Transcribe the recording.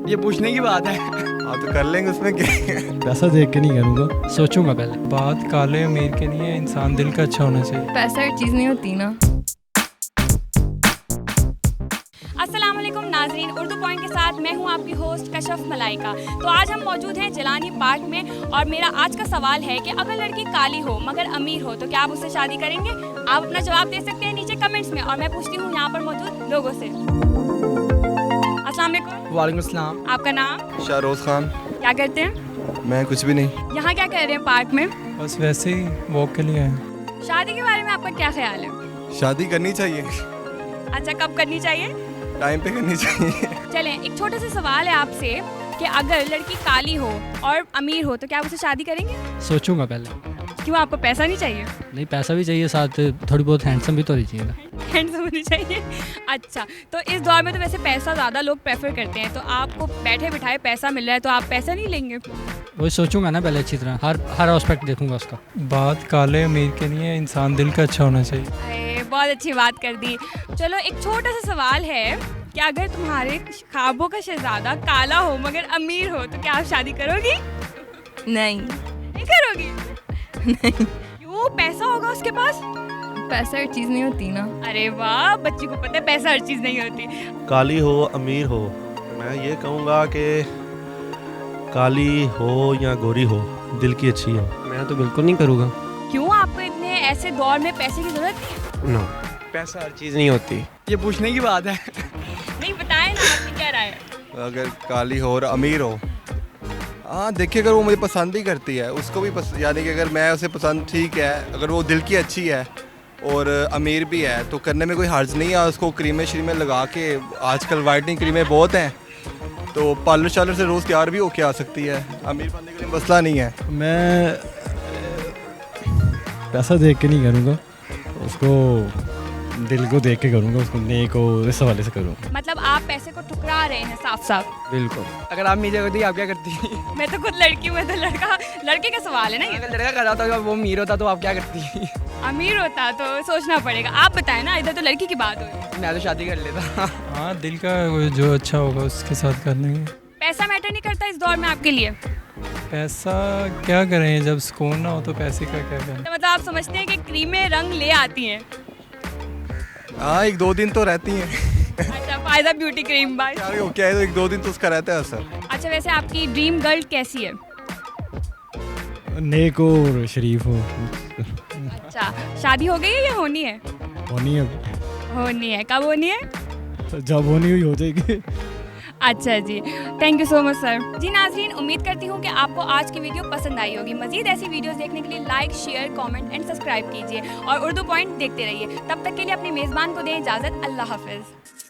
ये पूछने की बात है। हाँ तो कर लेंगे, उसमें क्या है? पैसा देख के नहीं करूँगा, सोचूंगा पहले। बात काले अमीर के नहीं है, इंसान दिल का अच्छा होना चाहिए। पैसा एक चीज़ नहीं होती ना। अस्सलाम वालेकुम नाजरीन, उर्दू पॉइंट के साथ मैं हूं आपकी होस्ट कशफ मलाइका। तो आज हम मौजूद हैं जिलानी पार्क में और मेरा आज का सवाल है कि अगर लड़की काली हो मगर अमीर हो तो क्या आप उससे शादी करेंगे? आप अपना जवाब दे सकते हैं नीचे कमेंट्स में और मैं पूछती हूँ यहाँ पर मौजूद लोगों से। अस्सलाम वालेकुम। वालेकुम अस्सलाम। आपका नाम? शाहरोज खान। क्या करते हैं? मैं कुछ भी नहीं। यहाँ क्या कर रहे हैं पार्क में? बस वैसे ही वॉक के लिए है। शादी के बारे में आपका क्या ख्याल है? शादी करनी चाहिए, अच्छा, कब करनी चाहिए? टाइम पे करनी चाहिए। चलें, एक छोटा सा सवाल है आपसे कि अगर लड़की काली हो और अमीर हो तो क्या आप उससे शादी करेंगे? सोचूंगा पहले। क्यों, आपको पैसा नहीं चाहिए? नहीं पैसा भी चाहिए, साथ थोड़ी बहुत हैंडसम भी तो होनी चाहिए ना। हैंडसम होनी चाहिए। अच्छा, तो इस दौर में तो वैसे पैसा ज़्यादा लोग प्रेफर करते हैं, तो आपको बैठे बिठाए पैसा मिल रहा है तो आप पैसा नहीं लेंगे? वही सोचूंगा ना पहले अच्छी तरह, हर एस्पेक्ट देखूंगा उसका। बात काले अमीर के नहीं है, इंसान दिल का अच्छा होना चाहिए। अरे बहुत अच्छी बात कर दी। चलो, एक छोटा सा सवाल है कि अगर तुम्हारे ख्वाबों का शहजादा काला हो मगर अमीर हो तो क्या आप शादी करोगी? नहीं करोगी? क्यों, पैसा होगा उसके पास? पैसा एक चीज़ नहीं होती ना। अरे वाह, बच्ची को पता है पैसा हर चीज़ नहीं होती। काली हो अमीर हो, मैं ये कहूँगा कि काली हो या गोरी हो, दिल की अच्छी हो। मैं तो बिल्कुल नहीं करूँगा। क्यों, आपको इतने ऐसे दौर में पैसे की जरूरत नहीं है? नो, पैसा हर चीज़ नहीं होती। ये पूछने की बात है। नहीं, बताएं ना आपकी क्या राय है? अगर काली हो और अमीर हो, हाँ देखिए, अगर वो मुझे पसंद ही करती है, उसको भी यानी कि अगर मैं उसे पसंद, ठीक है, अगर वो दिल की अच्छी है और अमीर भी है तो करने में कोई हर्ज नहीं है। उसको क्रीमें श्रीमें लगा के, आजकल वाइटनिंग क्रीमें बहुत हैं, तो पार्लर शार्लर से रोज़ तैयार भी होके आ सकती है। अमीर बनने के लिए मसला नहीं है। मैं पैसा देख के नहीं करूँगा, उसको दिल को देख के करूँगा, उसको नेक को इस हवाले से करूँगा। मतलब आप पैसे को ठुकरा रहे हैं साफ साफ। बिल्कुल। अगर आप मीडिया होती आप क्या करती? मैं तो खुद लड़की हूँ, मैं तो लड़के का सवाल है ना ये। अगर लड़का कर रहा था वो अमीर होता तो आप क्या करती? अमीर होता तो सोचना पड़ेगा। आप बताएं ना, इधर तो लड़की की बात हुई। मैं तो शादी कर लेता। हाँ, दिल का जो अच्छा होगा उसके साथ कर लेंगे। पैसा मैटर नहीं करता इस दौर में आपके लिए? पैसा क्या करें, जब सुकून ना हो तो पैसे का क्या करें। तो मतलब आप समझते हैं कि क्रीमें रंग ले आती हैं? हाँ, 1-2 दिन तो रहती हैं। अच्छा, फायदा ब्यूटी क्रीम बाय। क्या है, तो 1-2 दिन तो उसका रहता है असर। अच्छा, वैसे आपकी ड्रीम गर्ल कैसी है? नेक और शरीफ हो। अच्छा, शादी हो गई है या होनी है? होनी है, होनी है। कब होनी है? जब होनी हुई हो जाएगी। अच्छा जी, thank you so much sir. जी नाज़रीन, उम्मीद करती हूँ कि आपको आज की वीडियो पसंद आई होगी। मज़ीद ऐसी वीडियोस देखने के लिए like, share, comment and subscribe कीजिए और उर्दू पॉइंट देखते रहिए। तब तक के लिए अपने मेज़बान को दें इजाज़त। अल्लाह हाफ़िज़।